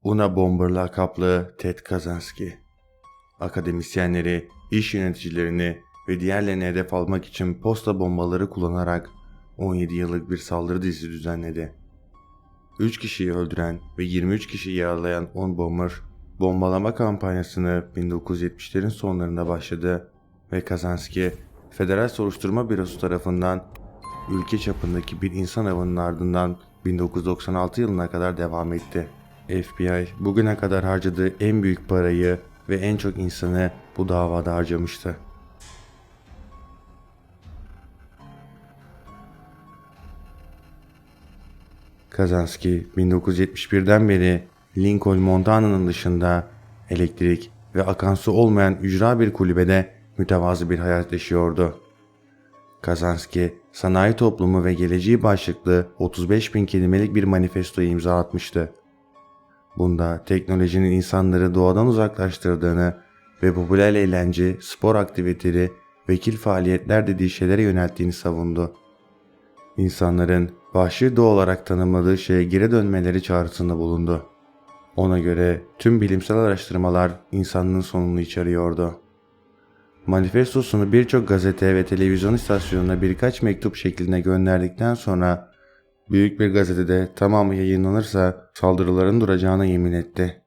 Unabomber lakaplı Ted Kaczynski, akademisyenleri, iş yöneticilerini ve diğerlerini hedef almak için posta bombaları kullanarak 17 yıllık bir saldırı dizisi düzenledi. 3 kişiyi öldüren ve 23 kişiyi yaralayan Unabomber, bombalama kampanyasını 1970'lerin sonlarında başladı ve Kaczynski, Federal Soruşturma Bürosu tarafından ülke çapındaki bir insan avının ardından 1996 yılına kadar devam etti. FBI bugüne kadar harcadığı en büyük parayı ve en çok insanı bu davada harcamıştı. Kaczynski 1971'den beri Lincoln, Montana'nın dışında elektrik ve akan su olmayan ücra bir kulübede mütevazı bir hayat yaşıyordu. Kaczynski, sanayi toplumu ve geleceği başlıklı 35.000 kelimelik bir manifestoyu imza atmıştı. Bunda teknolojinin insanları doğadan uzaklaştırdığını ve popüler eğlence, spor aktiviteleri, vekil faaliyetler dediği şeylere yönelttiğini savundu. İnsanların vahşi doğa olarak tanımladığı şeye geri dönmeleri çağrısında bulundu. Ona göre tüm bilimsel araştırmalar insanlığın sonunu içeriyordu. Manifestosunu birçok gazete ve televizyon istasyonuna birkaç mektup şeklinde gönderdikten sonra büyük bir gazetede tamamı yayınlanırsa saldırıların duracağına yemin etti.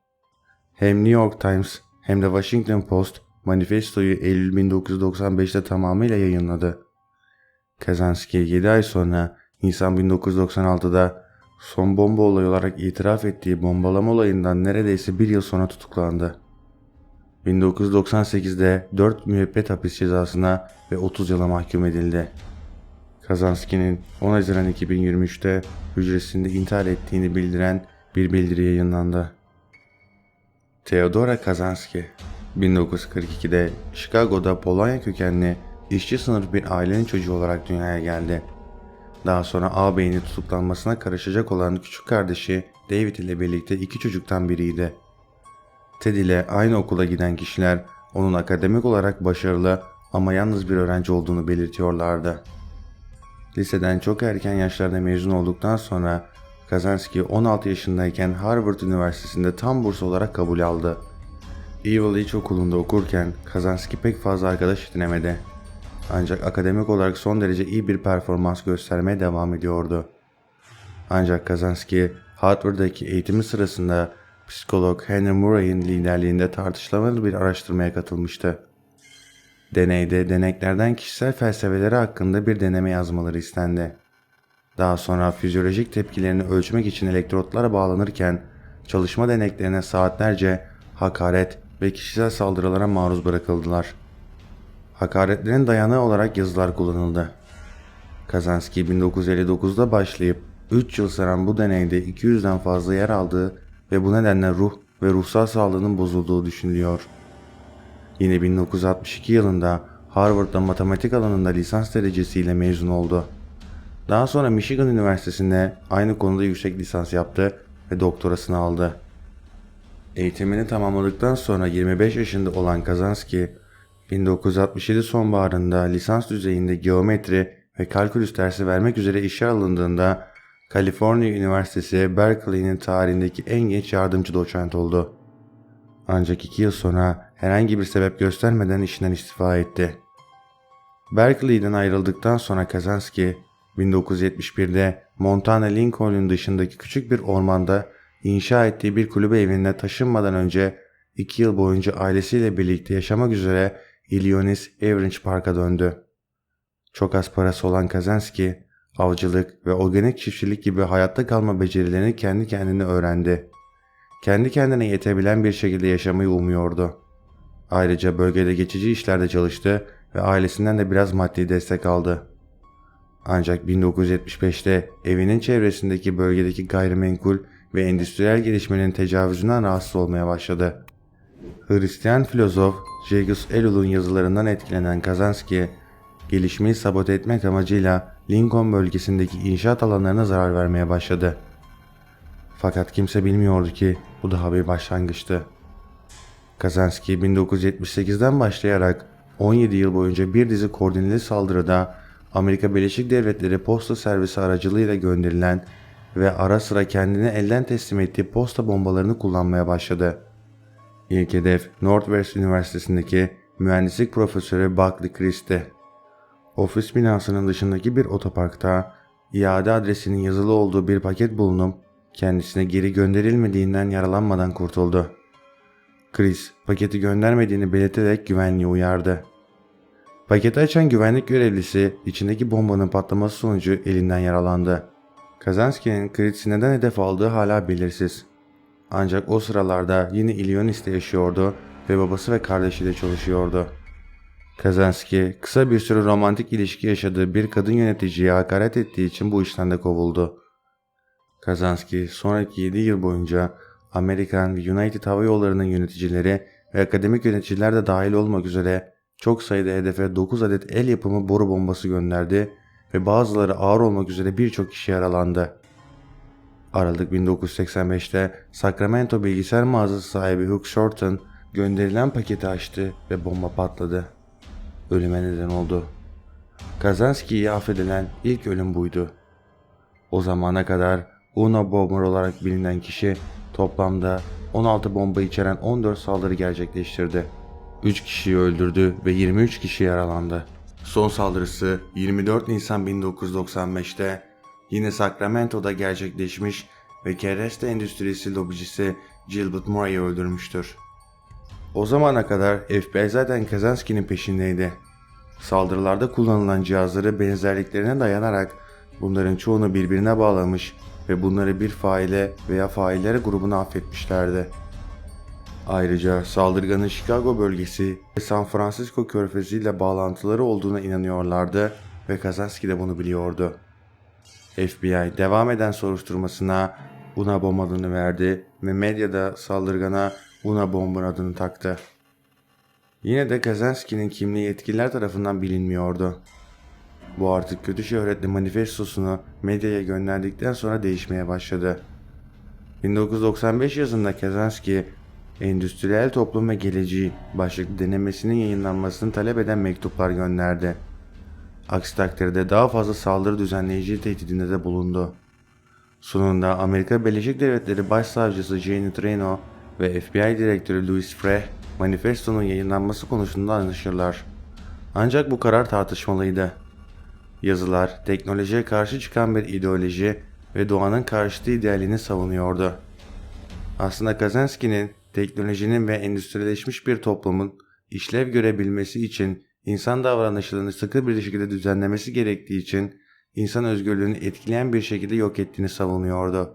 Hem New York Times hem de Washington Post manifestoyu Eylül 1995'te tamamıyla yayınladı. Kaczynski 7 ay sonra Nisan 1996'da son bomba olayı olarak itiraf ettiği bombalama olayından neredeyse bir yıl sonra tutuklandı. 1998'de 4 müebbet hapis cezasına ve 30 yıla mahkum edildi. Kaczynski'nin 10 Haziran 2023'te hücresinde intihar ettiğini bildiren bir bildiri yayınlandı. Theodora Kaczynski 1942'de Chicago'da Polonya kökenli işçi sınıf bir ailenin çocuğu olarak dünyaya geldi. Daha sonra ağabeyinin tutuklanmasına karışacak olan küçük kardeşi David ile birlikte 2 çocuktan biriydi. Ted ile aynı okula giden kişiler onun akademik olarak başarılı ama yalnız bir öğrenci olduğunu belirtiyorlardı. Liseden çok erken yaşlarda mezun olduktan sonra Kaczynski 16 yaşındayken Harvard Üniversitesi'nde tam burs olarak kabul aldı. Ewell İlkokulu'nda okurken Kaczynski pek fazla arkadaş edinemedi. Ancak akademik olarak son derece iyi bir performans göstermeye devam ediyordu. Ancak Kaczynski Harvard'daki eğitimi sırasında psikolog Henry Murray'in liderliğinde tartışmalı bir araştırmaya katılmıştı. Deneyde deneklerden kişisel felsefeleri hakkında bir deneme yazmaları istendi. Daha sonra fizyolojik tepkilerini ölçmek için elektrotlara bağlanırken çalışma deneklerine saatlerce hakaret ve kişisel saldırılara maruz bırakıldılar. Hakaretlerin dayanığı olarak yazılar kullanıldı. Kaczynski 1959'da başlayıp 3 yıl süren bu deneyde 200'den fazla yer aldığı ve bu nedenle ruh ve ruhsal sağlığının bozulduğu düşünülüyor. Yine 1962 yılında Harvard'da matematik alanında lisans derecesiyle mezun oldu. Daha sonra Michigan Üniversitesi'nde aynı konuda yüksek lisans yaptı ve doktorasını aldı. Eğitimini tamamladıktan sonra 25 yaşında olan Kaczynski, 1967 sonbaharında lisans düzeyinde geometri ve kalkülüs dersi vermek üzere işe alındığında Kaliforniya Üniversitesi Berkeley'nin tarihindeki en genç yardımcı doçent oldu. Ancak 2 yıl sonra herhangi bir sebep göstermeden işinden istifa etti. Berkeley'den ayrıldıktan sonra Kaczynski 1971'de Montana Lincoln'un dışındaki küçük bir ormanda inşa ettiği bir kulübe evine taşınmadan önce 2 yıl boyunca ailesiyle birlikte yaşamak üzere Illinois Avranches Park'a döndü. Çok az parası olan Kaczynski, avcılık ve organik çiftçilik gibi hayatta kalma becerilerini kendi kendine öğrendi. Kendi kendine yetebilen bir şekilde yaşamayı umuyordu. Ayrıca bölgede geçici işlerde çalıştı ve ailesinden de biraz maddi destek aldı. Ancak 1975'te evinin çevresindeki bölgedeki gayrimenkul ve endüstriyel gelişmenin tecavüzünden rahatsız olmaya başladı. Hristiyan filozof Jacques Ellul'un yazılarından etkilenen Kaczynski, gelişmeyi sabote etmek amacıyla Lincoln bölgesindeki inşaat alanlarına zarar vermeye başladı. Fakat kimse bilmiyordu ki bu daha bir başlangıçtı. Kaczynski 1978'den başlayarak 17 yıl boyunca bir dizi koordineli saldırıda Amerika Birleşik Devletleri posta servisi aracılığıyla gönderilen ve ara sıra kendini elden teslim ettiği posta bombalarını kullanmaya başladı. İlk hedef Northwest Üniversitesi'ndeki mühendislik profesörü Buckley Christ'ti. Ofis binasının dışındaki bir otoparkta iade adresinin yazılı olduğu bir paket bulunup kendisine geri gönderilmediğinden yaralanmadan kurtuldu. Chris, paketi göndermediğini belirterek güvenliği uyardı. Paketi açan güvenlik görevlisi içindeki bombanın patlaması sonucu elinden yaralandı. Kazansky'nin Chris'i neden hedef aldığı hala belirsiz. Ancak o sıralarda yine Illinois'te yaşıyordu ve babası ve kardeşiyle çalışıyordu. Kazansky, kısa bir süre romantik ilişki yaşadığı bir kadın yöneticiye hakaret ettiği için bu işten de kovuldu. Kazansky, sonraki 7 yıl boyunca Amerikan ve United Hava Yolları'nın yöneticileri ve akademik yöneticiler de dahil olmak üzere çok sayıda hedefe 9 adet el yapımı boru bombası gönderdi ve bazıları ağır olmak üzere birçok kişi yaralandı. Aralık 1985'te Sacramento bilgisayar mağazası sahibi Hugh Shorten gönderilen paketi açtı ve bomba patladı. Ölüme neden oldu. Kazansky'ye affedilen ilk ölüm buydu. O zamana kadar Unabomber olarak bilinen kişi toplamda 16 bomba içeren 14 saldırı gerçekleştirdi. 3 kişiyi öldürdü ve 23 kişi yaralandı. Son saldırısı 24 Nisan 1995'te yine Sacramento'da gerçekleşmiş ve kereste endüstrisi lobicisi Gilbert Murray'i öldürmüştür. O zamana kadar FBI zaten Kazansky'nin peşindeydi. Saldırılarda kullanılan cihazları benzerliklerine dayanarak bunların çoğunu birbirine bağlamış ve bunları bir faile veya faillere grubuna affetmişlerdi. Ayrıca saldırganın Chicago bölgesi ve San Francisco körfezi ile bağlantıları olduğuna inanıyorlardı ve Kazansky de bunu biliyordu. FBI devam eden soruşturmasına Unabomber adını verdi ve medyada saldırgana Unabomber adını taktı. Yine de Kazansky'nin kimliği yetkililer tarafından bilinmiyordu. Bu artık kötü şöhretli manifestosunu medyaya gönderdikten sonra değişmeye başladı. 1995 yazında Kazansky, Endüstriyel Toplum ve Geleceği başlıklı denemesinin yayınlanmasını talep eden mektuplar gönderdi. Aksi takdirde daha fazla saldırı düzenleyici tehdidinde de bulundu. Sonunda Amerika Birleşik Devletleri Başsavcısı Janet Reno ve FBI Direktörü Louis Freeh, manifestonun yayınlanması konusunda anlaşırlar. Ancak bu karar tartışmalıydı. Yazılar, teknolojiye karşı çıkan bir ideoloji ve doğanın karşıtı idealini savunuyordu. Aslında Kazansky'nin teknolojinin ve endüstrileşmiş bir toplumun işlev görebilmesi için insan davranışlarını sıkı bir şekilde düzenlemesi gerektiği için insan özgürlüğünü etkileyen bir şekilde yok ettiğini savunuyordu.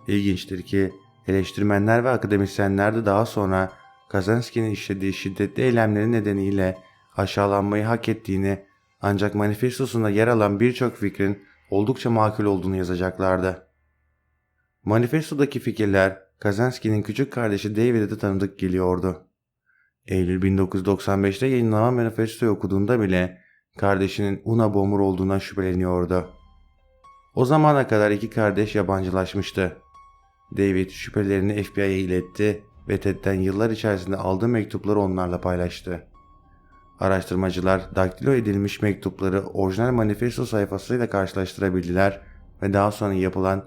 İlginçtir ki eleştirmenler ve akademisyenler de daha sonra Kazansky'nin işlediği şiddetli eylemleri nedeniyle aşağılanmayı hak ettiğini ancak manifestosunda yer alan birçok fikrin oldukça makul olduğunu yazacaklardı. Manifestodaki fikirler Kazansky'nin küçük kardeşi David'e de tanıdık geliyordu. Eylül 1995'te yayınlanan manifestoyu okuduğunda bile kardeşinin Unabomber olduğundan şüpheleniyordu. O zamana kadar iki kardeş yabancılaşmıştı. David şüphelerini FBI'ye iletti ve Ted'den yıllar içerisinde aldığı mektupları onlarla paylaştı. Araştırmacılar daktilo edilmiş mektupları orijinal manifesto sayfasıyla karşılaştırabildiler ve daha sonra yapılan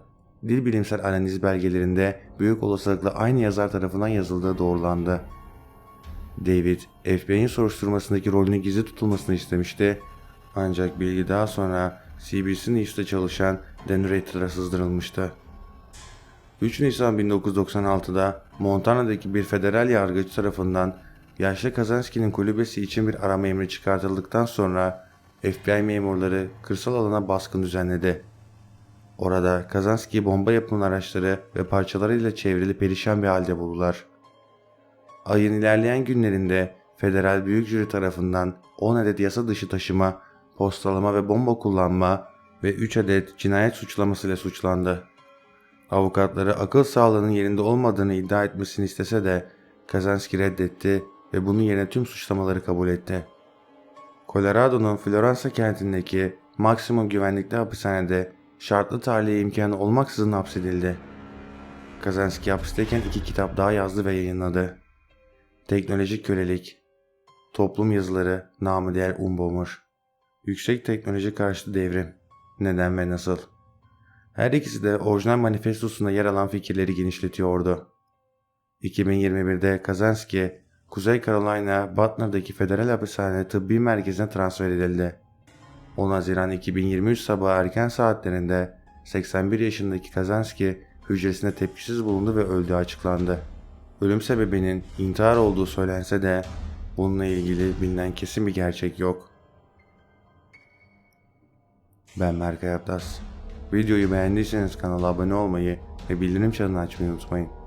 dil bilimsel analiz belgelerinde büyük olasılıkla aynı yazar tarafından yazıldığı doğrulandı. David, FBI'nin soruşturmasındaki rolünü gizli tutulmasını istemişti ancak bilgi daha sonra CBC News'ta çalışan Dan Rather'a sızdırılmıştı. 3 Nisan 1996'da Montana'daki bir federal yargıç tarafından yaşlı Kazansky'nin kulübesi için bir arama emri çıkartıldıktan sonra FBI memurları kırsal alana baskın düzenledi. Orada Kazansky bomba yapımı araçları ve parçalarıyla çevrili perişan bir halde buldular. Ayın ilerleyen günlerinde federal büyük jüri tarafından 10 adet yasa dışı taşıma, postalama ve bomba kullanma ve 3 adet cinayet suçlamasıyla suçlandı. Avukatları akıl sağlığının yerinde olmadığını iddia etmesini istese de Kazansky reddetti ve bunun yerine tüm suçlamaları kabul etti. Colorado'nun Floransa kentindeki maksimum güvenlikli hapishanede şartlı tahliye imkanı olmaksızın hapsedildi. Kazansky hapisteyken 2 kitap daha yazdı ve yayınladı. Teknolojik kölelik, toplum yazıları, namı diğer Unabomber, yüksek teknoloji karşıtı devrim, neden ve nasıl. Her ikisi de orijinal manifestosunda yer alan fikirleri genişletiyordu. 2021'de Kaczynski, Kuzey Carolina, Butler'daki Federal Hapishane Tıbbi Merkezi'ne transfer edildi. 10 Haziran 2023 sabahı erken saatlerinde 81 yaşındaki Kaczynski hücresinde tepkisiz bulundu ve öldüğü açıklandı. Ölüm sebebinin intihar olduğu söylense de bununla ilgili bilinen kesin bir gerçek yok. Ben Berkay Atlas. Videoyu beğendiyseniz kanala abone olmayı ve bildirim çanını açmayı unutmayın.